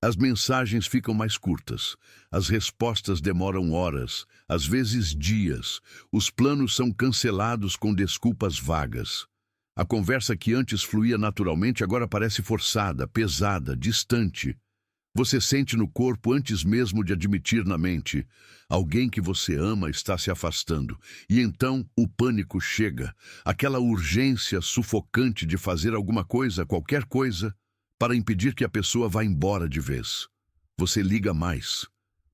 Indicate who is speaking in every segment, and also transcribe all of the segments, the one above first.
Speaker 1: As mensagens ficam mais curtas, as respostas demoram horas, às vezes dias, os planos são cancelados com desculpas vagas. A conversa que antes fluía naturalmente agora parece forçada, pesada, distante. Você sente no corpo antes mesmo de admitir na mente. Alguém que você ama está se afastando. E então o pânico chega, aquela urgência sufocante de fazer alguma coisa, qualquer coisa, para impedir que a pessoa vá embora de vez. Você liga mais.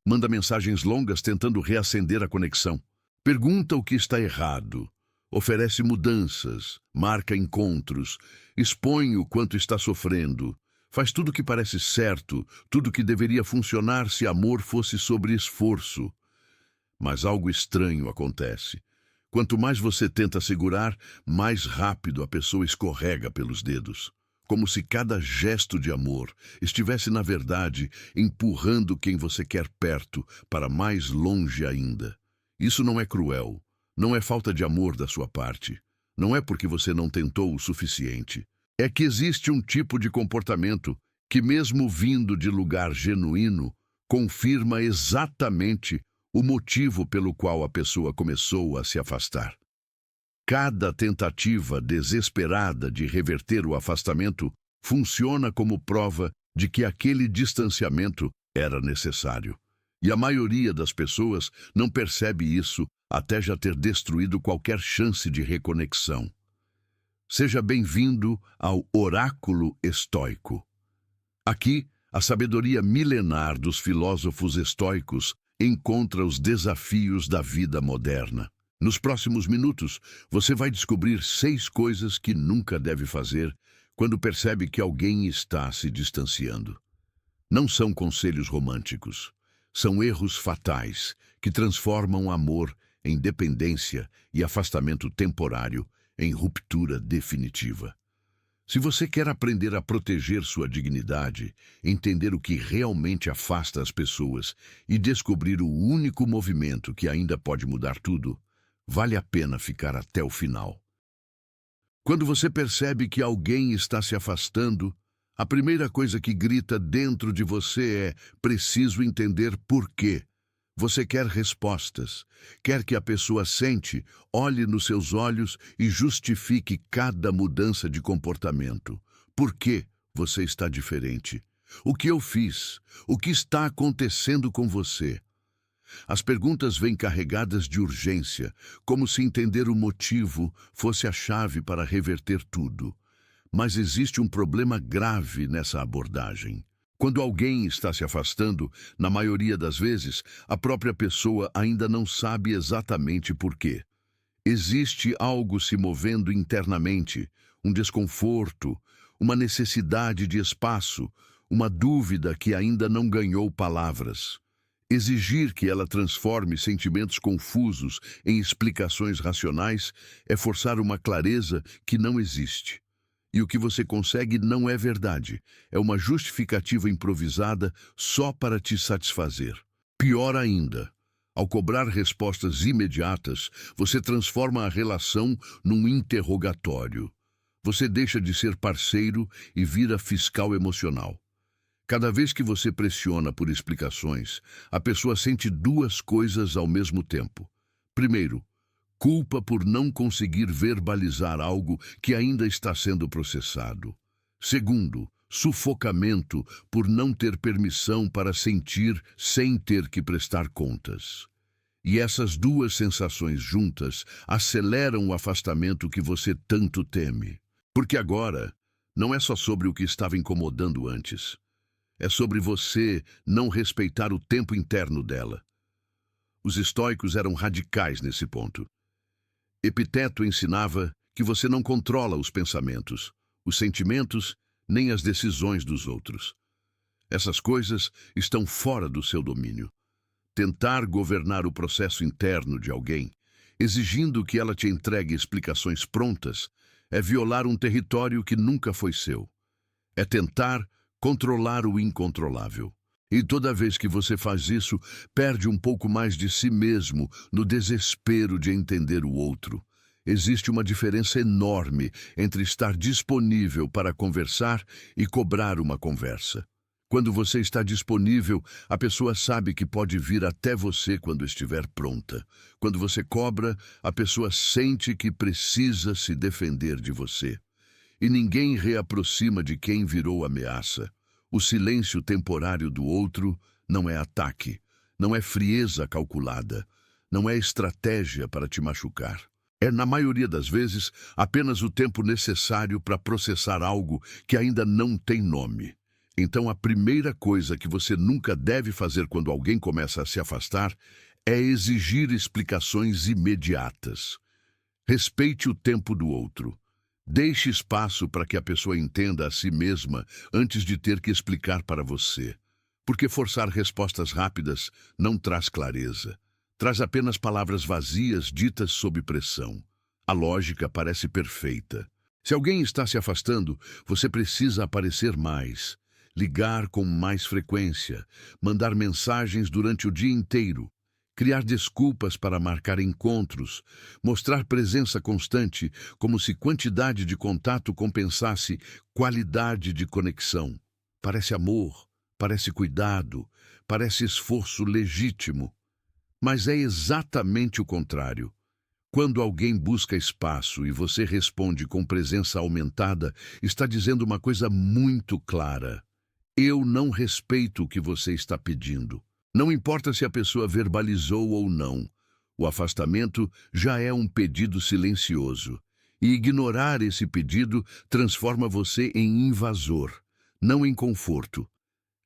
Speaker 1: Manda mensagens longas tentando reacender a conexão. Pergunta o que está errado. Oferece mudanças, marca encontros, expõe o quanto está sofrendo. Faz tudo o que parece certo, tudo que deveria funcionar se amor fosse sobre esforço. Mas algo estranho acontece. Quanto mais você tenta segurar, mais rápido a pessoa escorrega pelos dedos. Como se cada gesto de amor estivesse, na verdade, empurrando quem você quer perto para mais longe ainda. Isso não é cruel, não é falta de amor da sua parte. Não é porque você não tentou o suficiente. É que existe um tipo de comportamento que, mesmo vindo de lugar genuíno, confirma exatamente o motivo pelo qual a pessoa começou a se afastar. Cada tentativa desesperada de reverter o afastamento funciona como prova de que aquele distanciamento era necessário. E a maioria das pessoas não percebe isso até já ter destruído qualquer chance de reconexão. Seja bem-vindo ao Oráculo Estoico. Aqui, a sabedoria milenar dos filósofos estoicos encontra os desafios da vida moderna. Nos próximos minutos, você vai descobrir 6 coisas que nunca deve fazer quando percebe que alguém está se distanciando. Não são conselhos românticos. São erros fatais que transformam amor em dependência e afastamento temporário em ruptura definitiva. Se você quer aprender a proteger sua dignidade, entender o que realmente afasta as pessoas e descobrir o único movimento que ainda pode mudar tudo, vale a pena ficar até o final. Quando você percebe que alguém está se afastando, a primeira coisa que grita dentro de você é: preciso entender por quê. Você quer respostas, quer que a pessoa sente, olhe nos seus olhos e justifique cada mudança de comportamento. Por que você está diferente? O que eu fiz? O que está acontecendo com você? As perguntas vêm carregadas de urgência, como se entender o motivo fosse a chave para reverter tudo. Mas existe um problema grave nessa abordagem. Quando alguém está se afastando, na maioria das vezes, a própria pessoa ainda não sabe exatamente por quê. Existe algo se movendo internamente, um desconforto, uma necessidade de espaço, uma dúvida que ainda não ganhou palavras. Exigir que ela transforme sentimentos confusos em explicações racionais é forçar uma clareza que não existe. E o que você consegue não é verdade, é uma justificativa improvisada só para te satisfazer. Pior ainda, ao cobrar respostas imediatas, você transforma a relação num interrogatório. Você deixa de ser parceiro e vira fiscal emocional. Cada vez que você pressiona por explicações, a pessoa sente 2 coisas ao mesmo tempo. Primeiro, culpa por não conseguir verbalizar algo que ainda está sendo processado. Segundo, sufocamento por não ter permissão para sentir sem ter que prestar contas. E essas 2 sensações juntas aceleram o afastamento que você tanto teme. Porque agora, não é só sobre o que estava incomodando antes. É sobre você não respeitar o tempo interno dela. Os estoicos eram radicais nesse ponto. Epiteto ensinava que você não controla os pensamentos, os sentimentos, nem as decisões dos outros. Essas coisas estão fora do seu domínio. Tentar governar o processo interno de alguém, exigindo que ela te entregue explicações prontas, é violar um território que nunca foi seu. É tentar controlar o incontrolável. E toda vez que você faz isso, perde um pouco mais de si mesmo no desespero de entender o outro. Existe uma diferença enorme entre estar disponível para conversar e cobrar uma conversa. Quando você está disponível, a pessoa sabe que pode vir até você quando estiver pronta. Quando você cobra, a pessoa sente que precisa se defender de você. E ninguém reaproxima de quem virou ameaça. O silêncio temporário do outro não é ataque, não é frieza calculada, não é estratégia para te machucar. É, na maioria das vezes, apenas o tempo necessário para processar algo que ainda não tem nome. Então, a primeira coisa que você nunca deve fazer quando alguém começa a se afastar é exigir explicações imediatas. Respeite o tempo do outro. Deixe espaço para que a pessoa entenda a si mesma antes de ter que explicar para você. Porque forçar respostas rápidas não traz clareza. Traz apenas palavras vazias ditas sob pressão. A lógica parece perfeita. Se alguém está se afastando, você precisa aparecer mais, ligar com mais frequência, mandar mensagens durante o dia inteiro, criar desculpas para marcar encontros, mostrar presença constante, como se quantidade de contato compensasse qualidade de conexão. Parece amor, parece cuidado, parece esforço legítimo. Mas é exatamente o contrário. Quando alguém busca espaço e você responde com presença aumentada, está dizendo uma coisa muito clara. Eu não respeito o que você está pedindo. Não importa se a pessoa verbalizou ou não. O afastamento já é um pedido silencioso. E ignorar esse pedido transforma você em invasor, não em conforto.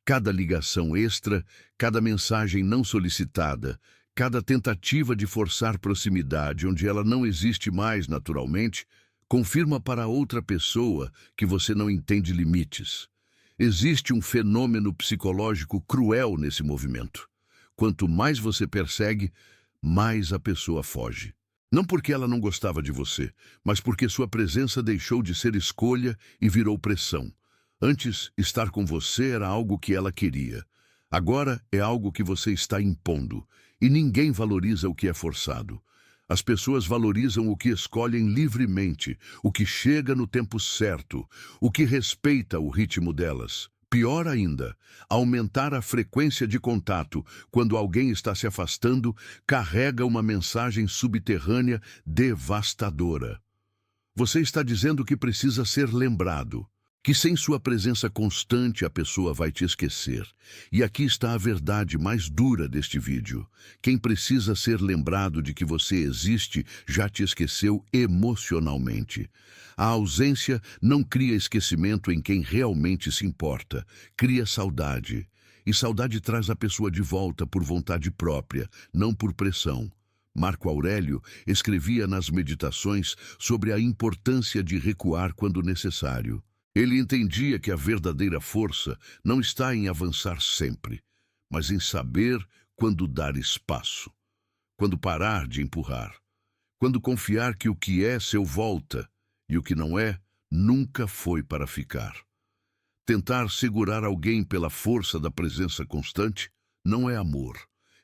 Speaker 1: Cada ligação extra, cada mensagem não solicitada, cada tentativa de forçar proximidade onde ela não existe mais naturalmente, confirma para a outra pessoa que você não entende limites. Existe um fenômeno psicológico cruel nesse movimento. Quanto mais você persegue, mais a pessoa foge. Não porque ela não gostava de você, mas porque sua presença deixou de ser escolha e virou pressão. Antes, estar com você era algo que ela queria. Agora é algo que você está impondo. E ninguém valoriza o que é forçado. As pessoas valorizam o que escolhem livremente, o que chega no tempo certo, o que respeita o ritmo delas. Pior ainda, aumentar a frequência de contato quando alguém está se afastando carrega uma mensagem subterrânea devastadora. Você está dizendo que precisa ser lembrado, que sem sua presença constante a pessoa vai te esquecer. E aqui está a verdade mais dura deste vídeo. Quem precisa ser lembrado de que você existe já te esqueceu emocionalmente. A ausência não cria esquecimento em quem realmente se importa, cria saudade. E saudade traz a pessoa de volta por vontade própria, não por pressão. Marco Aurélio escrevia nas Meditações sobre a importância de recuar quando necessário. Ele entendia que a verdadeira força não está em avançar sempre, mas em saber quando dar espaço, quando parar de empurrar, quando confiar que o que é seu volta e o que não é nunca foi para ficar. Tentar segurar alguém pela força da presença constante não é amor,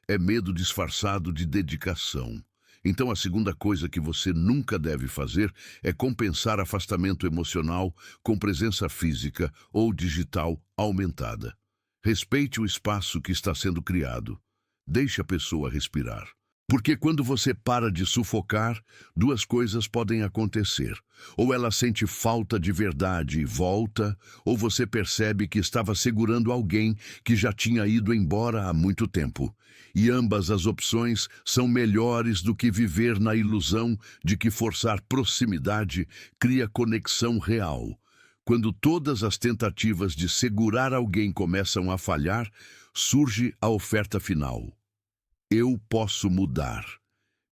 Speaker 1: é medo disfarçado de dedicação. Então a segunda coisa que você nunca deve fazer é compensar afastamento emocional com presença física ou digital aumentada. Respeite o espaço que está sendo criado. Deixe a pessoa respirar. Porque quando você para de sufocar, duas coisas podem acontecer. Ou ela sente falta de verdade e volta, ou você percebe que estava segurando alguém que já tinha ido embora há muito tempo. E ambas as opções são melhores do que viver na ilusão de que forçar proximidade cria conexão real. Quando todas as tentativas de segurar alguém começam a falhar, surge a oferta final. Eu posso mudar.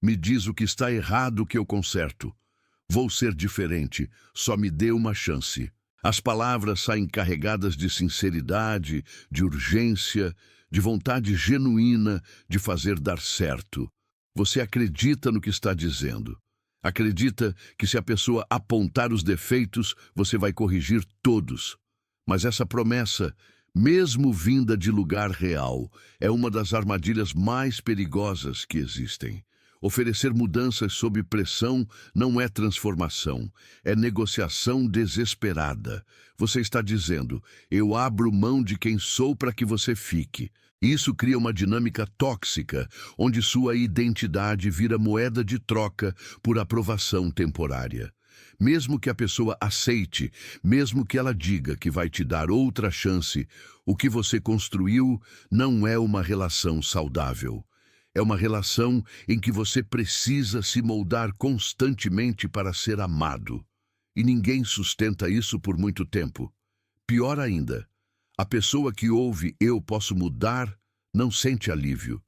Speaker 1: Me diz o que está errado que eu conserto. Vou ser diferente, só me dê uma chance. As palavras saem carregadas de sinceridade, de urgência, de vontade genuína de fazer dar certo. Você acredita no que está dizendo. Acredita que se a pessoa apontar os defeitos, você vai corrigir todos. Mas essa promessa, mesmo vinda de lugar real, é uma das armadilhas mais perigosas que existem. Oferecer mudanças sob pressão não é transformação, é negociação desesperada. Você está dizendo, eu abro mão de quem sou para que você fique. Isso cria uma dinâmica tóxica, onde sua identidade vira moeda de troca por aprovação temporária. Mesmo que a pessoa aceite, mesmo que ela diga que vai te dar outra chance, o que você construiu não é uma relação saudável. É uma relação em que você precisa se moldar constantemente para ser amado. E ninguém sustenta isso por muito tempo. Pior ainda, a pessoa que ouve "eu posso mudar" não sente alívio,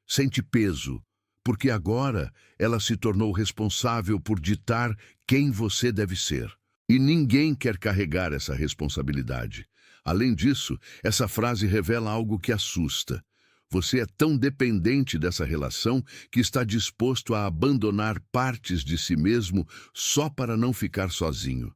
Speaker 1: sente peso, porque agora ela se tornou responsável por ditar quem você deve ser. E ninguém quer carregar essa responsabilidade. Além disso, essa frase revela algo que assusta. Você é tão dependente dessa relação que está disposto a abandonar partes de si mesmo só para não ficar sozinho.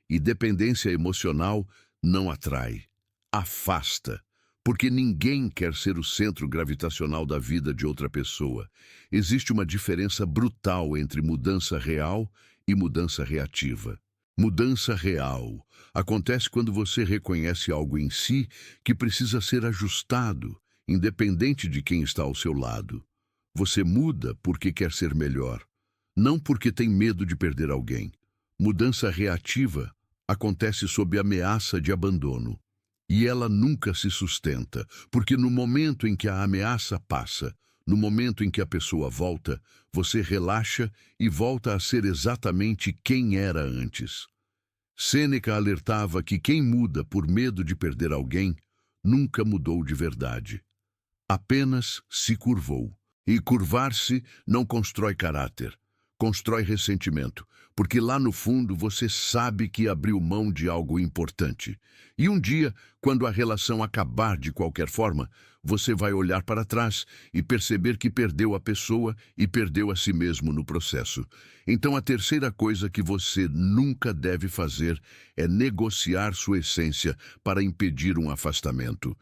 Speaker 1: E dependência emocional não atrai, afasta, porque ninguém quer ser o centro gravitacional da vida de outra pessoa. Existe uma diferença brutal entre mudança real e mudança reativa. Mudança real acontece quando você reconhece algo em si que precisa ser ajustado, independente de quem está ao seu lado. Você muda porque quer ser melhor, não porque tem medo de perder alguém. Mudança reativa acontece sob ameaça de abandono. E ela nunca se sustenta, porque no momento em que a ameaça passa, no momento em que a pessoa volta, você relaxa e volta a ser exatamente quem era antes. Sêneca alertava que quem muda por medo de perder alguém nunca mudou de verdade. Apenas se curvou. E curvar-se não constrói caráter, constrói ressentimento, porque lá no fundo você sabe que abriu mão de algo importante. E um dia, quando a relação acabar de qualquer forma, você vai olhar para trás e perceber que perdeu a pessoa e perdeu a si mesmo no processo. Então a terceira coisa que você nunca deve fazer é negociar sua essência para impedir um afastamento.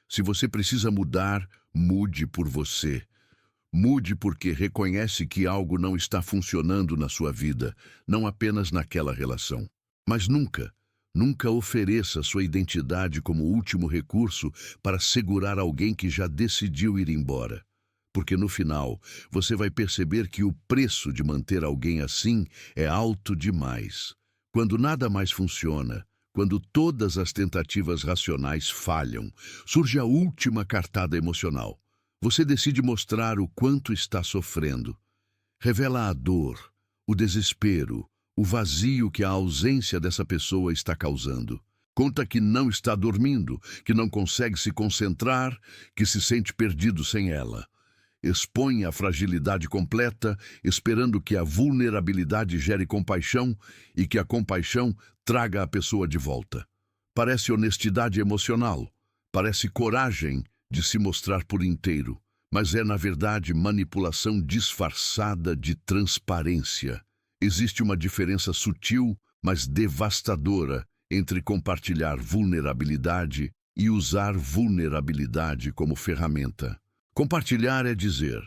Speaker 1: Se você precisa mudar, mude por você. Mude porque reconhece que algo não está funcionando na sua vida, não apenas naquela relação. Mas nunca ofereça sua identidade como último recurso para segurar alguém que já decidiu ir embora. Porque no final, você vai perceber que o preço de manter alguém assim é alto demais. Quando nada mais funciona, quando todas as tentativas racionais falham, surge a última cartada emocional. Você decide mostrar o quanto está sofrendo. Revela a dor, o desespero, o vazio que a ausência dessa pessoa está causando. Conta que não está dormindo, que não consegue se concentrar, que se sente perdido sem ela. Expõe a fragilidade completa, esperando que a vulnerabilidade gere compaixão e que a compaixão traga a pessoa de volta. Parece honestidade emocional, parece coragem de se mostrar por inteiro, mas é, na verdade, manipulação disfarçada de transparência. Existe uma diferença sutil, mas devastadora, entre compartilhar vulnerabilidade e usar vulnerabilidade como ferramenta. Compartilhar é dizer,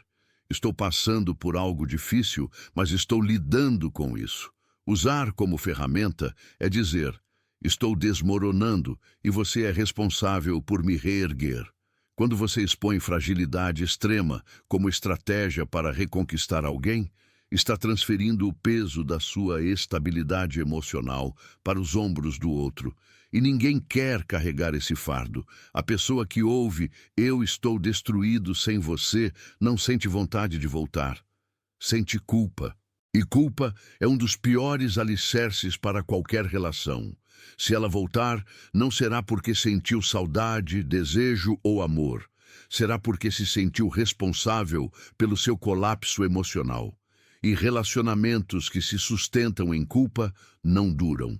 Speaker 1: estou passando por algo difícil, mas estou lidando com isso. Usar como ferramenta é dizer, estou desmoronando e você é responsável por me reerguer. Quando você expõe fragilidade extrema como estratégia para reconquistar alguém, está transferindo o peso da sua estabilidade emocional para os ombros do outro. E ninguém quer carregar esse fardo. A pessoa que ouve, eu estou destruído sem você, não sente vontade de voltar. Sente culpa. E culpa é um dos piores alicerces para qualquer relação. Se ela voltar, não será porque sentiu saudade, desejo ou amor. Será porque se sentiu responsável pelo seu colapso emocional. E relacionamentos que se sustentam em culpa não duram.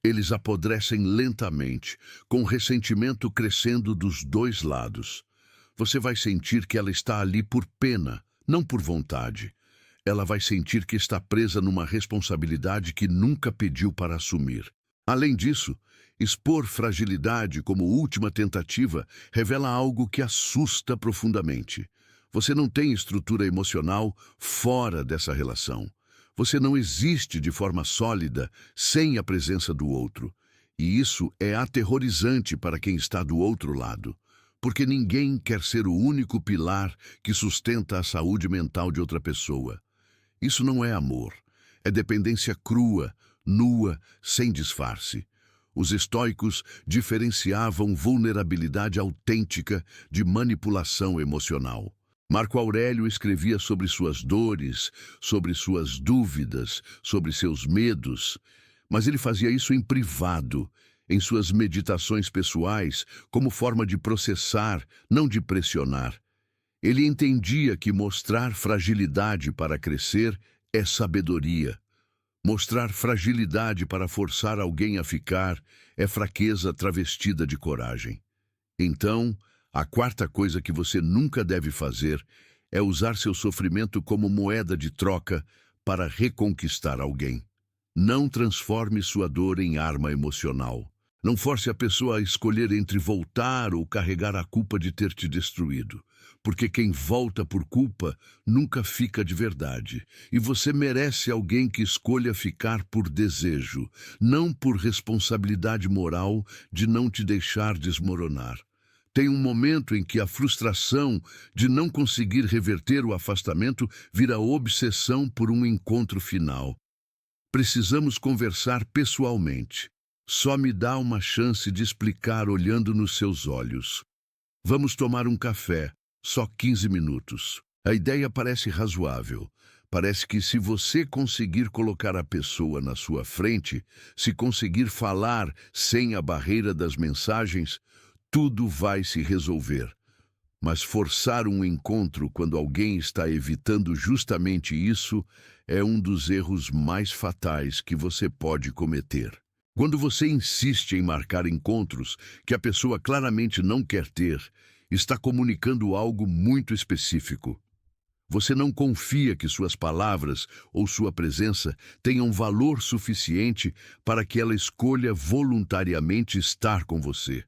Speaker 1: Eles apodrecem lentamente, com o ressentimento crescendo dos dois lados. Você vai sentir que ela está ali por pena, não por vontade. Ela vai sentir que está presa numa responsabilidade que nunca pediu para assumir. Além disso, expor fragilidade como última tentativa revela algo que assusta profundamente. Você não tem estrutura emocional fora dessa relação. Você não existe de forma sólida sem a presença do outro. E isso é aterrorizante para quem está do outro lado, porque ninguém quer ser o único pilar que sustenta a saúde mental de outra pessoa. Isso não é amor, é dependência crua, nua, sem disfarce. Os estoicos diferenciavam vulnerabilidade autêntica de manipulação emocional. Marco Aurélio escrevia sobre suas dores, sobre suas dúvidas, sobre seus medos, mas ele fazia isso em privado, em suas meditações pessoais, como forma de processar, não de pressionar. Ele entendia que mostrar fragilidade para crescer é sabedoria. Mostrar fragilidade para forçar alguém a ficar é fraqueza travestida de coragem. Então, a quarta coisa que você nunca deve fazer é usar seu sofrimento como moeda de troca para reconquistar alguém. Não transforme sua dor em arma emocional. Não force a pessoa a escolher entre voltar ou carregar a culpa de ter te destruído, porque quem volta por culpa nunca fica de verdade. E você merece alguém que escolha ficar por desejo, não por responsabilidade moral de não te deixar desmoronar. Tem um momento em que a frustração de não conseguir reverter o afastamento vira obsessão por um encontro final. Precisamos conversar pessoalmente. Só me dá uma chance de explicar olhando nos seus olhos. Vamos tomar um café, só 15 minutos. A ideia parece razoável. Parece que se você conseguir colocar a pessoa na sua frente, se conseguir falar sem a barreira das mensagens, tudo vai se resolver. Mas forçar um encontro quando alguém está evitando justamente isso é um dos erros mais fatais que você pode cometer. Quando você insiste em marcar encontros que a pessoa claramente não quer ter, está comunicando algo muito específico. Você não confia que suas palavras ou sua presença tenham valor suficiente para que ela escolha voluntariamente estar com você.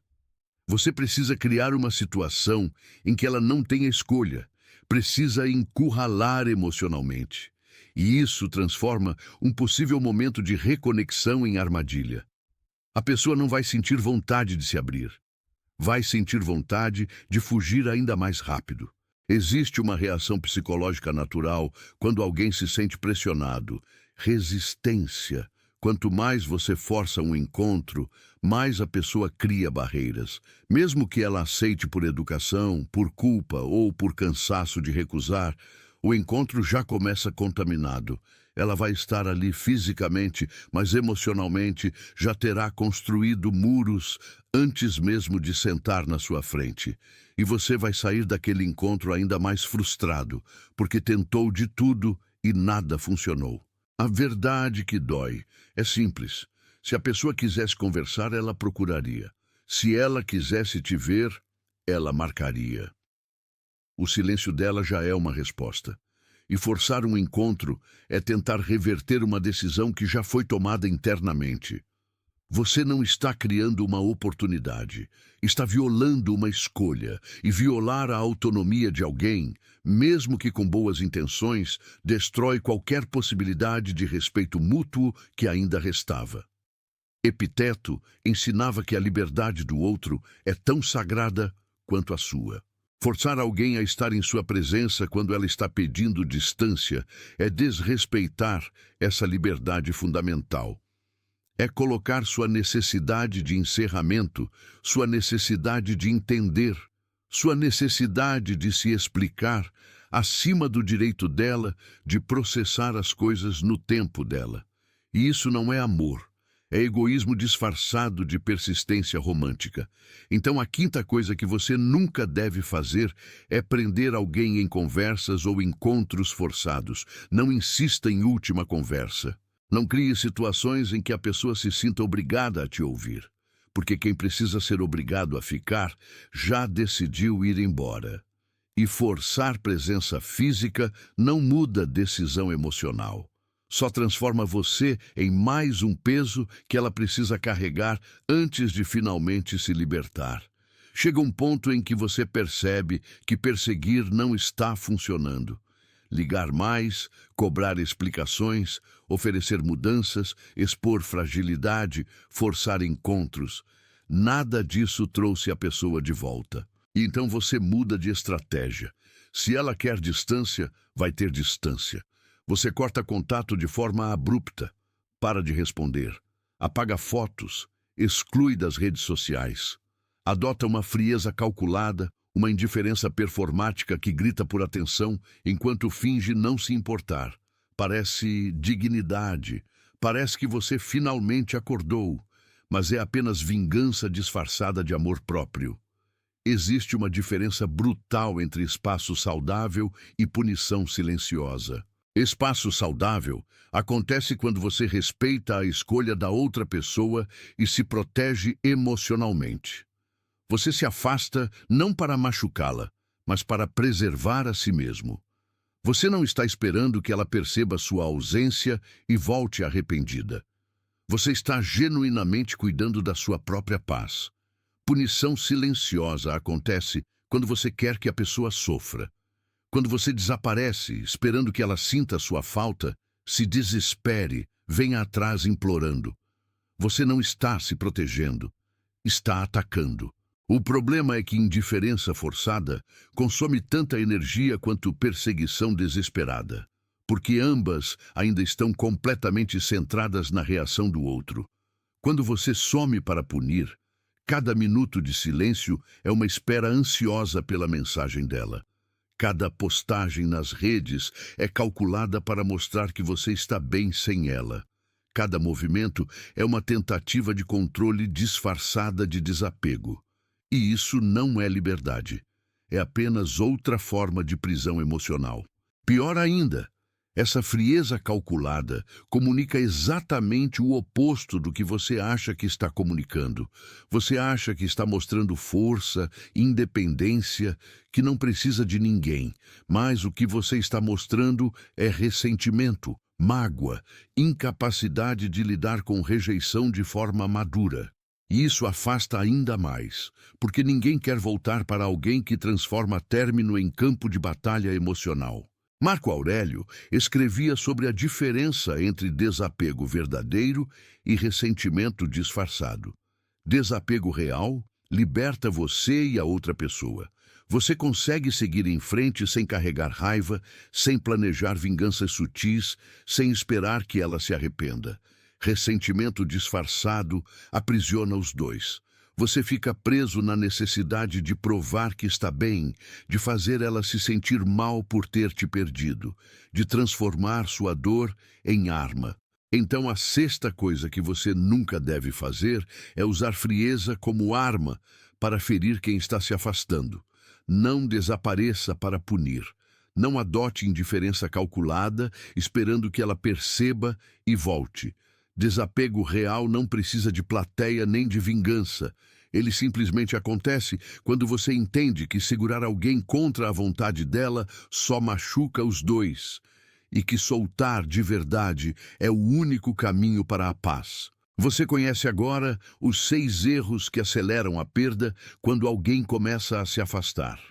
Speaker 1: Você precisa criar uma situação em que ela não tenha escolha, precisa encurralar emocionalmente. E isso transforma um possível momento de reconexão em armadilha. A pessoa não vai sentir vontade de se abrir. Vai sentir vontade de fugir ainda mais rápido. Existe uma reação psicológica natural quando alguém se sente pressionado. Resistência. Quanto mais você força um encontro, mais a pessoa cria barreiras. Mesmo que ela aceite por educação, por culpa ou por cansaço de recusar, o encontro já começa contaminado. Ela vai estar ali fisicamente, mas emocionalmente já terá construído muros antes mesmo de sentar na sua frente. E você vai sair daquele encontro ainda mais frustrado, porque tentou de tudo e nada funcionou. A verdade que dói é simples. Se a pessoa quisesse conversar, ela procuraria. Se ela quisesse te ver, ela marcaria. O silêncio dela já é uma resposta. E forçar um encontro é tentar reverter uma decisão que já foi tomada internamente. Você não está criando uma oportunidade, está violando uma escolha, e violar a autonomia de alguém, mesmo que com boas intenções, destrói qualquer possibilidade de respeito mútuo que ainda restava. Epiteto ensinava que a liberdade do outro é tão sagrada quanto a sua. Forçar alguém a estar em sua presença quando ela está pedindo distância é desrespeitar essa liberdade fundamental. É colocar sua necessidade de encerramento, sua necessidade de entender, sua necessidade de se explicar acima do direito dela de processar as coisas no tempo dela. E isso não é amor, é egoísmo disfarçado de persistência romântica. Então a quinta coisa que você nunca deve fazer é prender alguém em conversas ou encontros forçados. Não insista em última conversa. Não crie situações em que a pessoa se sinta obrigada a te ouvir, porque quem precisa ser obrigado a ficar já decidiu ir embora. E forçar presença física não muda decisão emocional. Só transforma você em mais um peso que ela precisa carregar antes de finalmente se libertar. Chega um ponto em que você percebe que perseguir não está funcionando. Ligar mais, cobrar explicações, oferecer mudanças, expor fragilidade, forçar encontros. Nada disso trouxe a pessoa de volta. E então você muda de estratégia. Se ela quer distância, vai ter distância. Você corta contato de forma abrupta. Para de responder. Apaga fotos. Exclui das redes sociais. Adota uma frieza calculada, uma indiferença performática que grita por atenção enquanto finge não se importar. Parece dignidade. Parece que você finalmente acordou, mas é apenas vingança disfarçada de amor próprio. Existe uma diferença brutal entre espaço saudável e punição silenciosa. Espaço saudável acontece quando você respeita a escolha da outra pessoa e se protege emocionalmente. Você se afasta não para machucá-la, mas para preservar a si mesmo. Você não está esperando que ela perceba sua ausência e volte arrependida. Você está genuinamente cuidando da sua própria paz. Punição silenciosa acontece quando você quer que a pessoa sofra. Quando você desaparece, esperando que ela sinta sua falta, se desespere, venha atrás implorando. Você não está se protegendo, está atacando. O problema é que indiferença forçada consome tanta energia quanto perseguição desesperada, porque ambas ainda estão completamente centradas na reação do outro. Quando você some para punir, cada minuto de silêncio é uma espera ansiosa pela mensagem dela. Cada postagem nas redes é calculada para mostrar que você está bem sem ela. Cada movimento é uma tentativa de controle disfarçada de desapego. E isso não é liberdade. É apenas outra forma de prisão emocional. Pior ainda, essa frieza calculada comunica exatamente o oposto do que você acha que está comunicando. Você acha que está mostrando força, independência, que não precisa de ninguém, mas o que você está mostrando é ressentimento, mágoa, incapacidade de lidar com rejeição de forma madura. E isso afasta ainda mais, porque ninguém quer voltar para alguém que transforma término em campo de batalha emocional. Marco Aurélio escrevia sobre a diferença entre desapego verdadeiro e ressentimento disfarçado. Desapego real liberta você e a outra pessoa. Você consegue seguir em frente sem carregar raiva, sem planejar vinganças sutis, sem esperar que ela se arrependa. Ressentimento disfarçado aprisiona os dois. Você fica preso na necessidade de provar que está bem, de fazer ela se sentir mal por ter te perdido, de transformar sua dor em arma. Então a sexta coisa que você nunca deve fazer é usar frieza como arma para ferir quem está se afastando. Não desapareça para punir. Não adote indiferença calculada, esperando que ela perceba e volte. Desapego real não precisa de plateia nem de vingança. Ele simplesmente acontece quando você entende que segurar alguém contra a vontade dela só machuca os dois, e que soltar de verdade é o único caminho para a paz. Você conhece agora os 6 erros que aceleram a perda quando alguém começa a se afastar.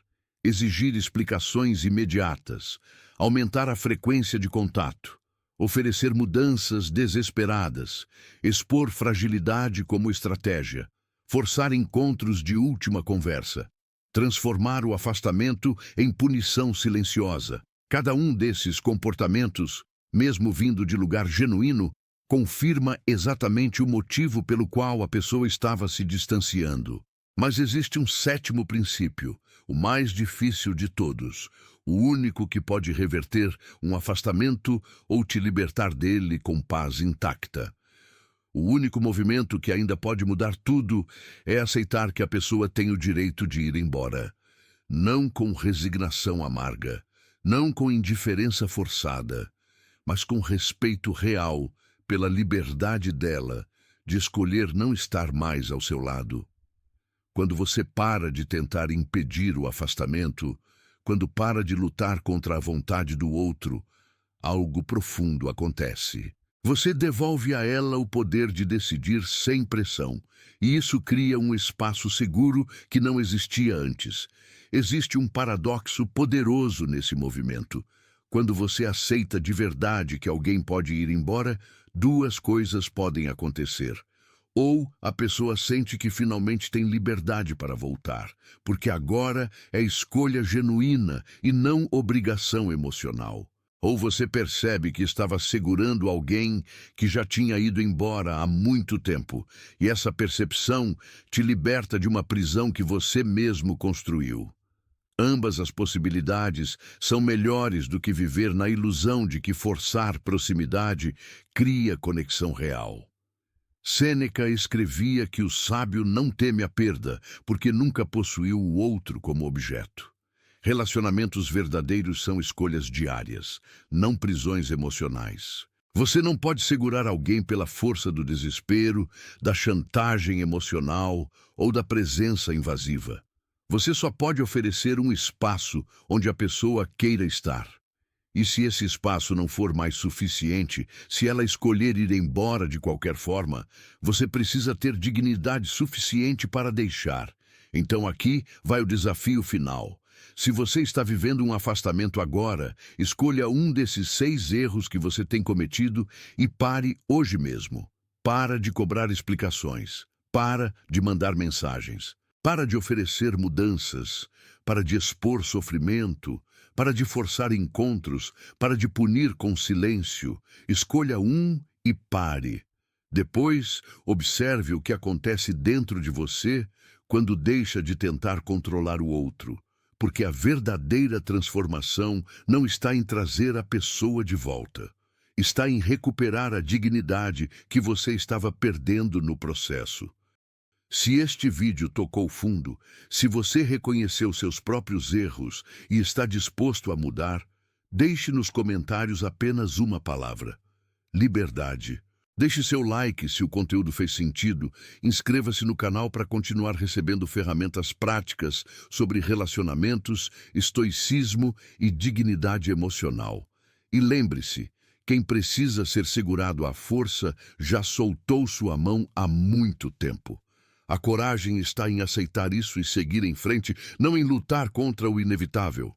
Speaker 1: Exigir explicações imediatas, aumentar a frequência de contato, oferecer mudanças desesperadas, expor fragilidade como estratégia, forçar encontros de última conversa, transformar o afastamento em punição silenciosa. Cada um desses comportamentos, mesmo vindo de lugar genuíno, confirma exatamente o motivo pelo qual a pessoa estava se distanciando. Mas existe um 7º princípio, o mais difícil de todos, o único que pode reverter um afastamento ou te libertar dele com paz intacta. O único movimento que ainda pode mudar tudo é aceitar que a pessoa tem o direito de ir embora. Não com resignação amarga, não com indiferença forçada, mas com respeito real pela liberdade dela de escolher não estar mais ao seu lado. Quando você para de tentar impedir o afastamento, quando para de lutar contra a vontade do outro, algo profundo acontece. Você devolve a ela o poder de decidir sem pressão, e isso cria um espaço seguro que não existia antes. Existe um paradoxo poderoso nesse movimento. Quando você aceita de verdade que alguém pode ir embora, duas coisas podem acontecer. Ou a pessoa sente que finalmente tem liberdade para voltar, porque agora é escolha genuína e não obrigação emocional. Ou você percebe que estava segurando alguém que já tinha ido embora há muito tempo, e essa percepção te liberta de uma prisão que você mesmo construiu. Ambas as possibilidades são melhores do que viver na ilusão de que forçar proximidade cria conexão real. Sêneca escrevia que o sábio não teme a perda, porque nunca possuiu o outro como objeto. Relacionamentos verdadeiros são escolhas diárias, não prisões emocionais. Você não pode segurar alguém pela força do desespero, da chantagem emocional ou da presença invasiva. Você só pode oferecer um espaço onde a pessoa queira estar. E se esse espaço não for mais suficiente, se ela escolher ir embora de qualquer forma, você precisa ter dignidade suficiente para deixar. Então aqui vai o desafio final. Se você está vivendo um afastamento agora, escolha um desses 6 erros que você tem cometido e pare hoje mesmo. Para de cobrar explicações. Para de mandar mensagens. Para de oferecer mudanças. Para de expor sofrimento. Para de forçar encontros. Para de punir com silêncio. Escolha um e pare. Depois, observe o que acontece dentro de você quando deixa de tentar controlar o outro. Porque a verdadeira transformação não está em trazer a pessoa de volta. Está em recuperar a dignidade que você estava perdendo no processo. Se este vídeo tocou fundo, se você reconheceu seus próprios erros e está disposto a mudar, deixe nos comentários apenas uma palavra: liberdade. Deixe seu like se o conteúdo fez sentido, inscreva-se no canal para continuar recebendo ferramentas práticas sobre relacionamentos, estoicismo e dignidade emocional. E lembre-se, quem precisa ser segurado à força já soltou sua mão há muito tempo. A coragem está em aceitar isso e seguir em frente, não em lutar contra o inevitável.